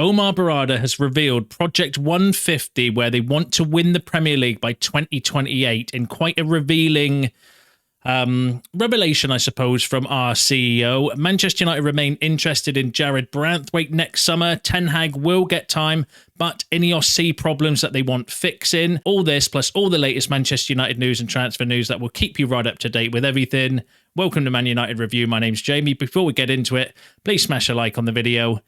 Omar Berrada has revealed Project 150, where they want to win the Premier League by 2028, in quite a revealing revelation, I suppose, from our CEO. Manchester United remain interested in Jarrad Branthwaite next summer. Ten Hag will get time, but Ineos see problems that they want fixing. All this, plus all the latest Manchester United news and transfer news that will keep you right up to date with everything. Welcome to Man United Review. My name's Jamie. Before we get into it, please smash a like on the video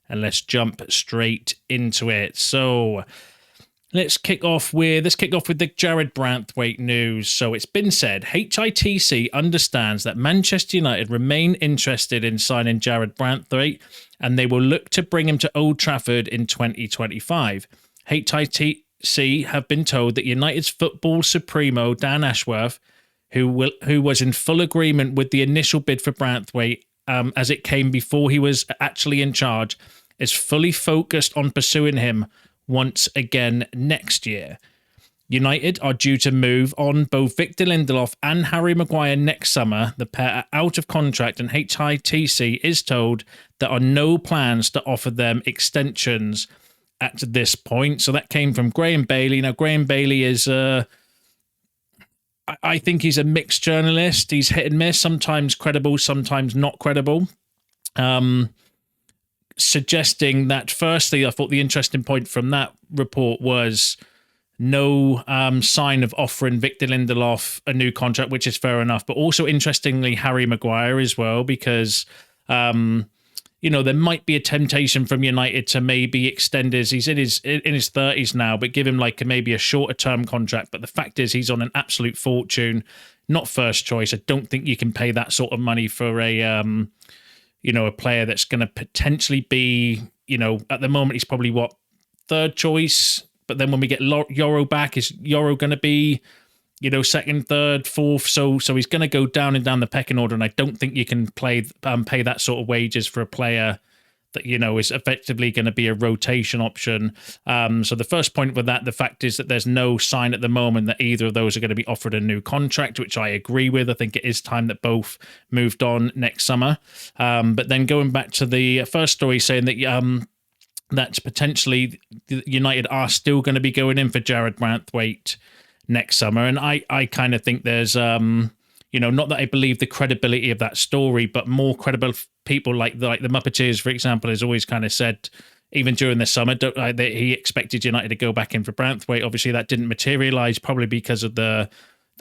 and let's jump straight into it. So let's kick off with the Jarrad Branthwaite news. So it's been said HITC understands that Manchester United remain interested in signing Jarrad Branthwaite, and they will look to bring him to Old Trafford in 2025. HITC have been told that United's football supremo Dan Ashworth, who was in full agreement with the initial bid for Branthwaite as it came before he was actually in charge, is fully focused on pursuing him once again next year. United are due to move on both Victor Lindelof and Harry Maguire next summer. The pair are out of contract, and HITC is told there are no plans to offer them extensions at this point. So that came from Graham Bailey. Now, Graham Bailey is, I think he's a mixed journalist. He's hit and miss, sometimes credible, sometimes not credible. Suggesting that, firstly, I thought the interesting point from that report was no sign of offering Victor Lindelof a new contract, which is fair enough. But also, interestingly, Harry Maguire as well, because, there might be a temptation from United to maybe extend he's in his 30s now, but give him maybe a shorter term contract. But the fact is, he's on an absolute fortune, not first choice. I don't think you can pay that sort of money for a player that's going to potentially be, at the moment, he's probably third choice. But then when we get Euro back, is Euro going to be, second, third, fourth? So he's going to go down and down the pecking order. And I don't think you can pay that sort of wages for a player that, is effectively going to be a rotation option. So the first point with that, the fact is that there's no sign at the moment that either of those are going to be offered a new contract, which I agree with. I think it is time that both moved on next summer. But then going back to the first story saying that that potentially United are still going to be going in for Jarrad Branthwaite next summer. And I kind of think there's, not that I believe the credibility of that story, but more credible people like the Muppeteers, for example, has always kind of said, even during the summer, that he expected United to go back in for Branthwaite. Obviously, that didn't materialise, probably because of the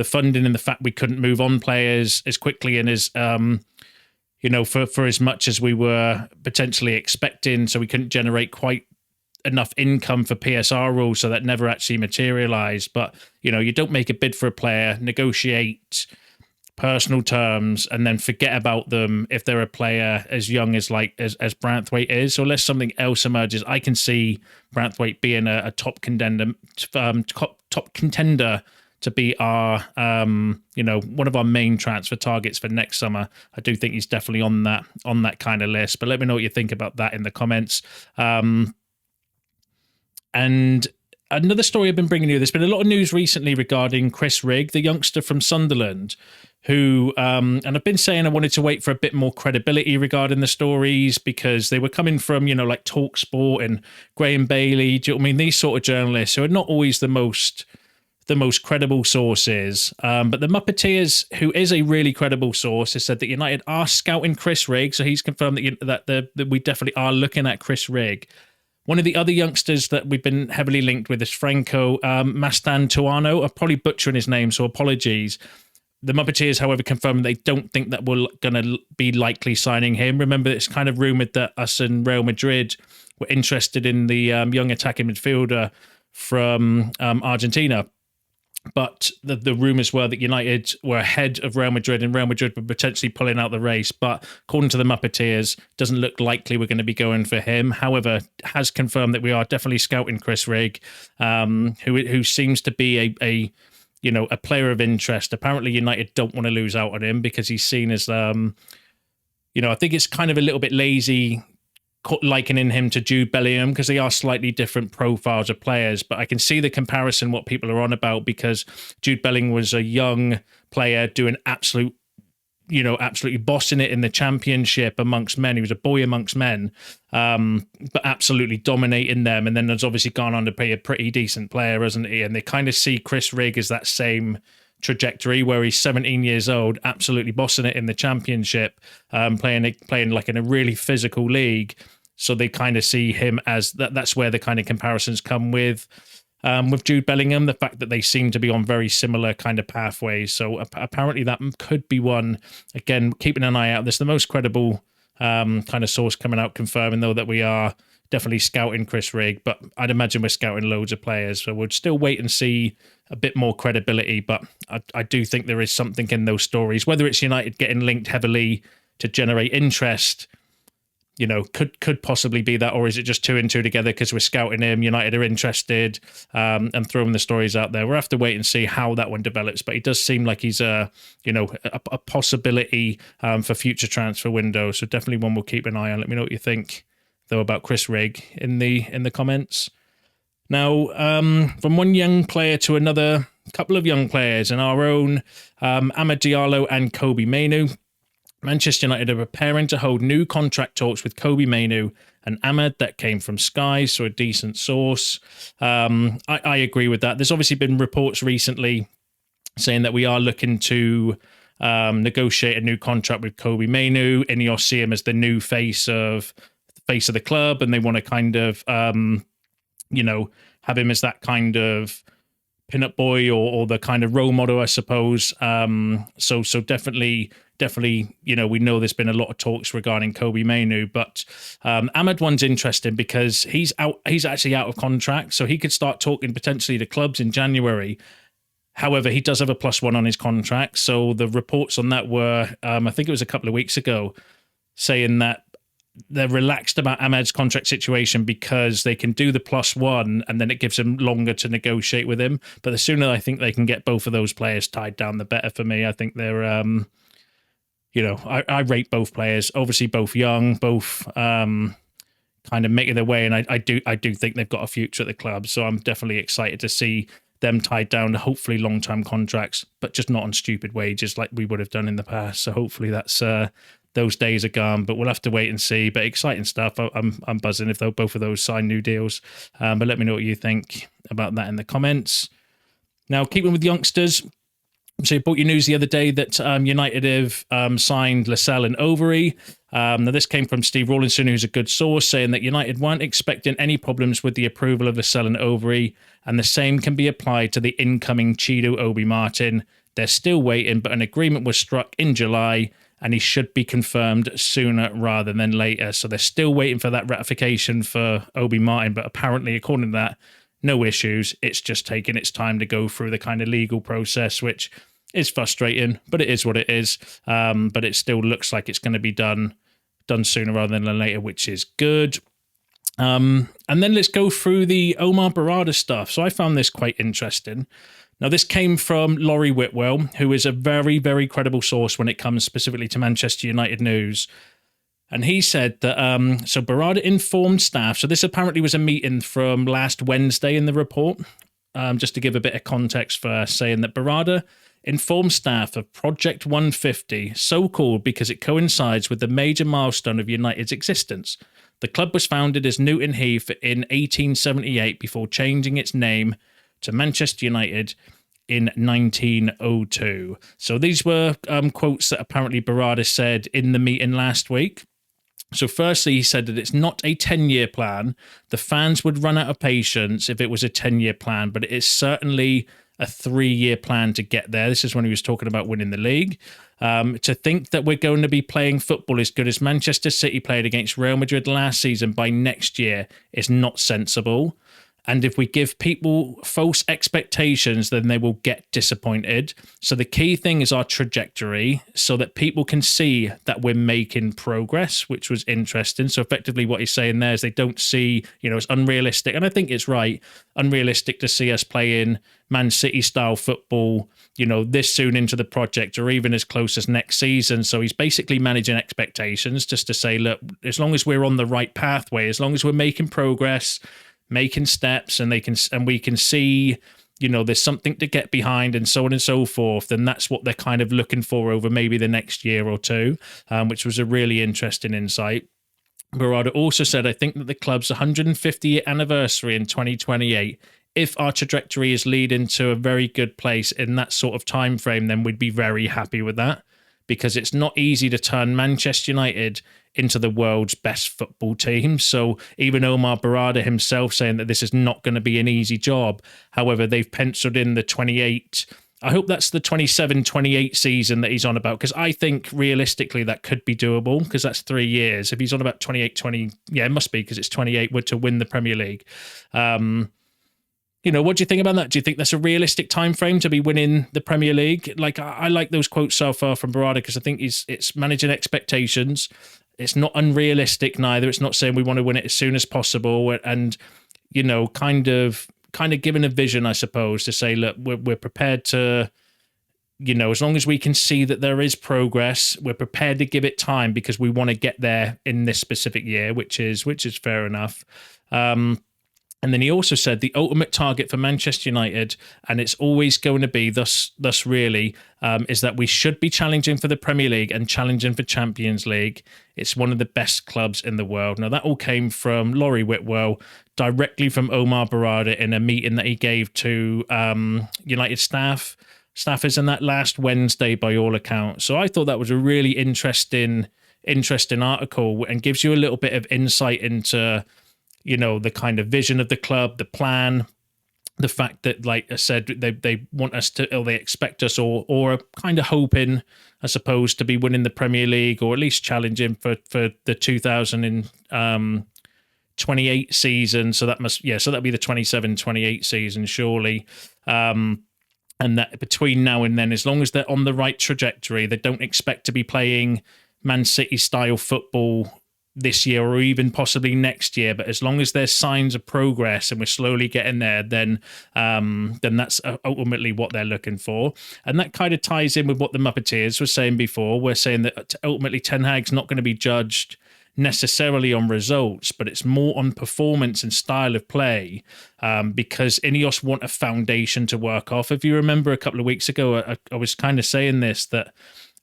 funding and the fact we couldn't move on players as quickly and as for as much as we were potentially expecting. So we couldn't generate quite enough income for PSR rules, so that never actually materialised. But you don't make a bid for a player, negotiate personal terms, and then forget about them if they're a player as young as Branthwaite is. So unless something else emerges, I can see Branthwaite being a top contender to be our one of our main transfer targets for next summer. I do think he's definitely on that kind of list. But let me know what you think about that in the comments. And another story I've been bringing you, there's been a lot of news recently regarding Chris Rigg, the youngster from Sunderland, who, and I've been saying I wanted to wait for a bit more credibility regarding the stories because they were coming from, like TalkSport and Graham Bailey. Do you know what I mean? These sort of journalists who are not always the most credible sources. But the Muppeteers, who is a really credible source, has said that United are scouting Chris Rigg. So he's confirmed that we definitely are looking at Chris Rigg. One of the other youngsters that we've been heavily linked with is Franco Mastantuono. I'm probably butchering his name, so apologies. The Muppeteers, however, confirmed they don't think that we're going to be likely signing him. Remember, it's kind of rumoured that us and Real Madrid were interested in the young attacking midfielder from Argentina. But the rumours were that United were ahead of Real Madrid and Real Madrid were potentially pulling out the race. But according to the Muppeteers, doesn't look likely we're going to be going for him. However, has confirmed that we are definitely scouting Chris Rigg, who seems to be a player of interest. Apparently, United don't want to lose out on him because he's seen as, I think it's kind of a little bit lazy likening him to Jude Bellingham because they are slightly different profiles of players, but I can see the comparison, what people are on about, because Jude Bellingham was a young player doing absolute absolutely bossing it in the Championship amongst men. He was a boy amongst men, but absolutely dominating them. And then has obviously gone on to be a pretty decent player, hasn't he? And they kind of see Chris Rigg as that same trajectory where he's 17 years old, absolutely bossing it in the Championship, playing like in a really physical league. So they kind of see him as that's where the kind of comparisons come with Jude Bellingham, the fact that they seem to be on very similar kind of pathways. So apparently that could be one. Again, keeping an eye out. There's the most credible kind of source coming out confirming, though, that we are definitely scouting Chris Rigg, but I'd imagine we're scouting loads of players. So we'll still wait and see a bit more credibility. But I do think there is something in those stories, whether it's United getting linked heavily to generate interest, could possibly be that, or is it just 2 and 2 together because we're scouting him, United are interested, and throwing the stories out there. We'll have to wait and see how that one develops, but he does seem like he's a possibility for future transfer windows. So definitely one we'll keep an eye on. Let me know what you think, though, about Chris Rigg in the comments. Now, from one young player to another, couple of young players in our own, Amad and Kobbie Mainoo. Manchester United are preparing to hold new contract talks with Kobbie Mainoo and Amad. That came from Sky, so a decent source. I agree with that. There's obviously been reports recently saying that we are looking to negotiate a new contract with Kobbie Mainoo. Ineos see him as the new face of the club, and they want to kind of have him as that kind of pin-up boy or the kind of role model, I suppose. So definitely, we know there's been a lot of talks regarding Kobbie Mainoo, but Amad one's interesting because he's actually out of contract, so he could start talking potentially to clubs in January. However, he does have a +1 on his contract. So the reports on that were, I think it was a couple of weeks ago, saying that they're relaxed about Amad's contract situation because they can do the +1 and then it gives them longer to negotiate with him. But the sooner I think they can get both of those players tied down, the better for me. I think they're, I rate both players, obviously both young, both kind of making their way. And I do think they've got a future at the club. So I'm definitely excited to see them tied down to hopefully long-term contracts, but just not on stupid wages like we would have done in the past. So hopefully that's those days are gone, but we'll have to wait and see. But exciting stuff. I'm buzzing if both of those sign new deals. But let me know what you think about that in the comments. Now, keeping with youngsters, so I brought you news the other day that United have signed Lascelles and Overy. Now, this came from Steve Rawlinson, who's a good source, saying that United weren't expecting any problems with the approval of Lascelles and Overy, and the same can be applied to the incoming Chido Obi Martin. They're still waiting, but an agreement was struck in July, and he should be confirmed sooner rather than later. So they're still waiting for that ratification for Obi Martin, but apparently, according to that, no issues. It's just taking its time to go through the kind of legal process, which is frustrating, but it is what it is. But it still looks like it's going to be done sooner rather than later, which is good. And then let's go through the Omar Berrada stuff. So I found this quite interesting. Now, this came from Laurie Whitwell, who is a very, very credible source when it comes specifically to Manchester United news. And he said that, so Berrada informed staff, so this apparently was a meeting from last Wednesday in the report, just to give a bit of context first, saying that Berrada informed staff of Project 150, so called because it coincides with the major milestone of United's existence. The club was founded as Newton Heath in 1878 before changing its name to Manchester United in 1902. So these were quotes that apparently Berrada said in the meeting last week. So firstly, he said that it's not a 10-year plan. The fans would run out of patience if it was a 10-year plan, but it is certainly a 3-year plan to get there. This is when he was talking about winning the league. To think that we're going to be playing football as good as Manchester City played against Real Madrid last season by next year is not sensible. And if we give people false expectations, then they will get disappointed. So the key thing is our trajectory so that people can see that we're making progress, which was interesting. So effectively what he's saying there is they don't see, it's unrealistic. And I think it's right, unrealistic to see us playing Man City style football, this soon into the project or even as close as next season. So he's basically managing expectations just to say, look, as long as we're on the right pathway, as long as we're making progress, making steps, and we can see there's something to get behind and so on and so forth, then that's what they're kind of looking for over maybe the next year or two, which was a really interesting insight. Berrada also said, I think that the club's 150th anniversary in 2028, if our trajectory is leading to a very good place in that sort of time frame, then we'd be very happy with that, because it's not easy to turn Manchester United into the world's best football team. So even Omar Berrada himself saying that this is not going to be an easy job. However, they've penciled in the 28. I hope that's the 27-28 season that he's on about, because I think realistically that could be doable, because that's 3 years. If he's on about 28-20, yeah, it must be, because it's 28 to win the Premier League. What do you think about that? Do you think that's a realistic time frame to be winning the Premier League? Like, I like those quotes so far from Berrada, because I think it's managing expectations. It's not unrealistic neither. It's not saying we want to win it as soon as possible, and kind of giving a vision, I suppose, to say, look, we're prepared to, as long as we can see that there is progress, we're prepared to give it time, because we want to get there in this specific year, which is fair enough. And then he also said the ultimate target for Manchester United, and it's always going to be thus really, is that we should be challenging for the Premier League and challenging for Champions League. It's one of the best clubs in the world. Now, that all came from Laurie Whitwell, directly from Omar Berrada in a meeting that he gave to United staffers in that last Wednesday, by all accounts. So I thought that was a really interesting article, and gives you a little bit of insight into the kind of vision of the club, the plan, the fact that, like I said, they want us to, or they expect us, or are kind of hoping, I suppose, to be winning the Premier League, or at least challenging for the 2028 season. So that'd be the 27-28 season, surely. And that between now and then, as long as they're on the right trajectory, they don't expect to be playing Man City style football this year or even possibly next year, but as long as there's signs of progress and we're slowly getting there, then that's ultimately what they're looking for. And that kind of ties in with what the Muppeteers were saying before. We're saying that ultimately Ten Hag's not going to be judged necessarily on results, but it's more on performance and style of play, because Ineos want a foundation to work off. If you remember a couple of weeks ago, I was kind of saying this, that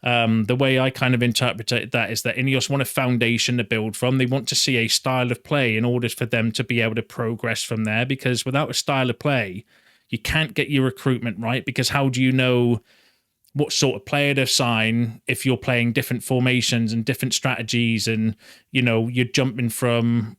the way I kind of interpreted that is that Ineos want a foundation to build from. They want to see a style of play in order for them to be able to progress from there, because without a style of play, you can't get your recruitment right, because how do you know what sort of player to sign if you're playing different formations and different strategies, and you're jumping from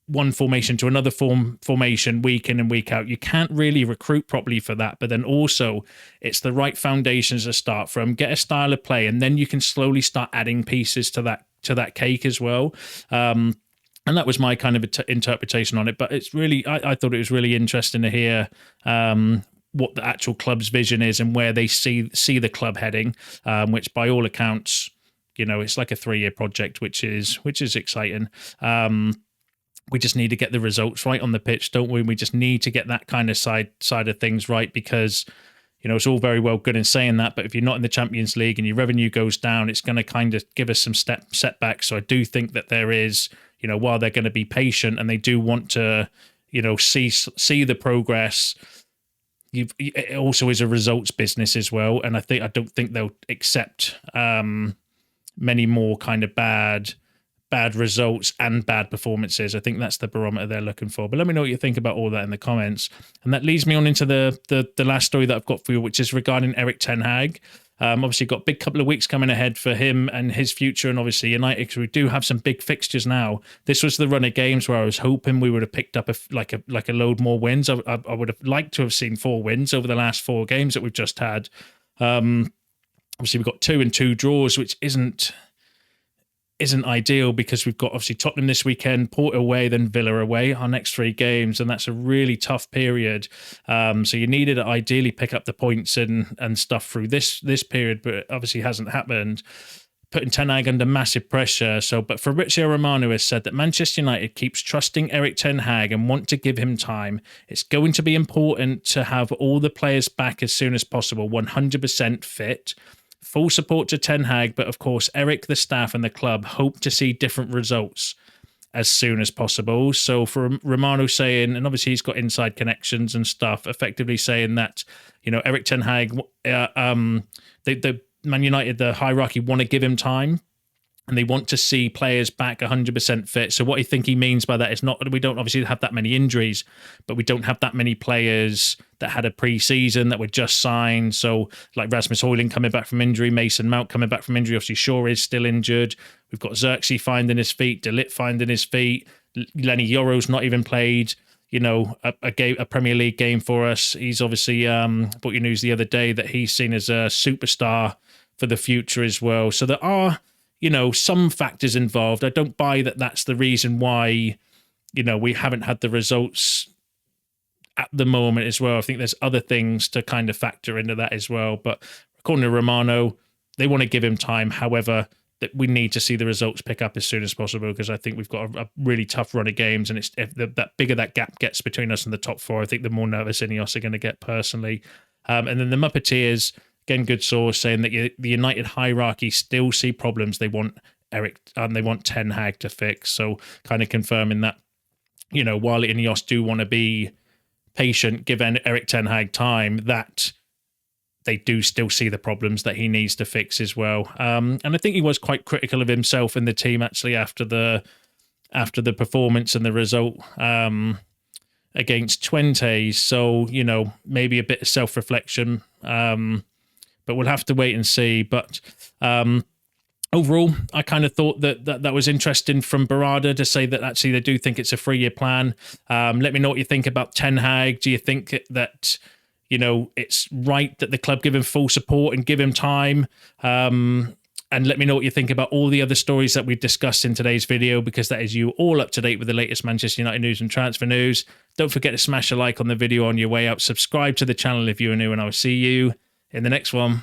one formation to another formation week in and week out? You can't really recruit properly for that. But then also it's the right foundations to start from, get a style of play, and then you can slowly start adding pieces to that cake as well. And that was my kind of interpretation on it. But it's really, I thought it was really interesting to hear what the actual club's vision is and where they see the club heading, which by all accounts, it's like a 3-year project, which is exciting. We just need to get the results right on the pitch, don't we? We just need to get that kind of side of things right, because it's all very well good in saying that, but if you're not in the Champions League and your revenue goes down, it's going to kind of give us some setbacks. So I do think that there is, while they're going to be patient and they do want to, see the progress, it also is a results business as well. And I don't think they'll accept many more kind of bad results and bad performances. I think that's the barometer they're looking for. But let me know what you think about all that in the comments. And that leads me on into the last story that I've got for you, which is regarding Erik Ten Hag. Obviously got a big couple of weeks coming ahead for him and his future, and obviously United, because we do have some big fixtures now. This was the run of games where I was hoping we would have picked up a load more wins. I would have liked to have seen 4 wins over the last 4 games that we've just had. Obviously we've got 2 and 2 draws, which isn't ideal, because we've got obviously Tottenham this weekend, Porto away, then Villa away, our next 3 games, and that's a really tough period. So you needed to ideally pick up the points and stuff through this period, but it obviously hasn't happened, putting Ten Hag under massive pressure. But Fabrizio Romano has said that Manchester United keeps trusting Erik Ten Hag and want to give him time. It's going to be important to have all the players back as soon as possible, 100% fit. Full support to Ten Hag, but of course, Erik, the staff and the club hope to see different results. as soon as possible. So for Romano saying, and obviously he's got inside connections and stuff, effectively saying that, Erik Ten Hag, the Man United, the hierarchy want to give him time, and they want to see players back 100% fit. So what I think he means by that is not, we don't obviously have that many injuries, but we don't have that many players that had a pre-season that were just signed. So like Rasmus Højlund coming back from injury, Mason Mount coming back from injury, obviously Shaw is still injured. We've got Xerxes finding his feet, De Ligt finding his feet. Lenny Yoro's not even played, a Premier League game for us. He's obviously brought you news the other day that he's seen as a superstar for the future as well. So there are, some factors involved. I don't buy that that's the reason why, we haven't had the results at the moment as well. I think there's other things to kind of factor into that as well. But according to Romano, they want to give him time. However, that we need to see the results pick up as soon as possible, because I think we've got a really tough run of games, and if that bigger that gap gets between us and the top four, I think the more nervous Ineos are going to get personally. And then the Muppeteers, again, good source saying that the United hierarchy still see problems. They want they want Ten Hag to fix. So kind of confirming that, while Ineos do want to be patient, give Erik Ten Hag time, that they do still see the problems that he needs to fix as well. And I think he was quite critical of himself and the team actually after the performance and the result against Twente. So, maybe a bit of self-reflection. But we'll have to wait and see. But overall, I kind of thought that was interesting from Berrada to say that actually they do think it's a 3-year plan. Let me know what you think about Ten Hag. Do you think that, it's right that the club give him full support and give him time? And let me know what you think about all the other stories that we've discussed in today's video, because that is you all up to date with the latest Manchester United news and transfer news. Don't forget to smash a like on the video on your way out. Subscribe to the channel if you are new, and I'll see you in the next one.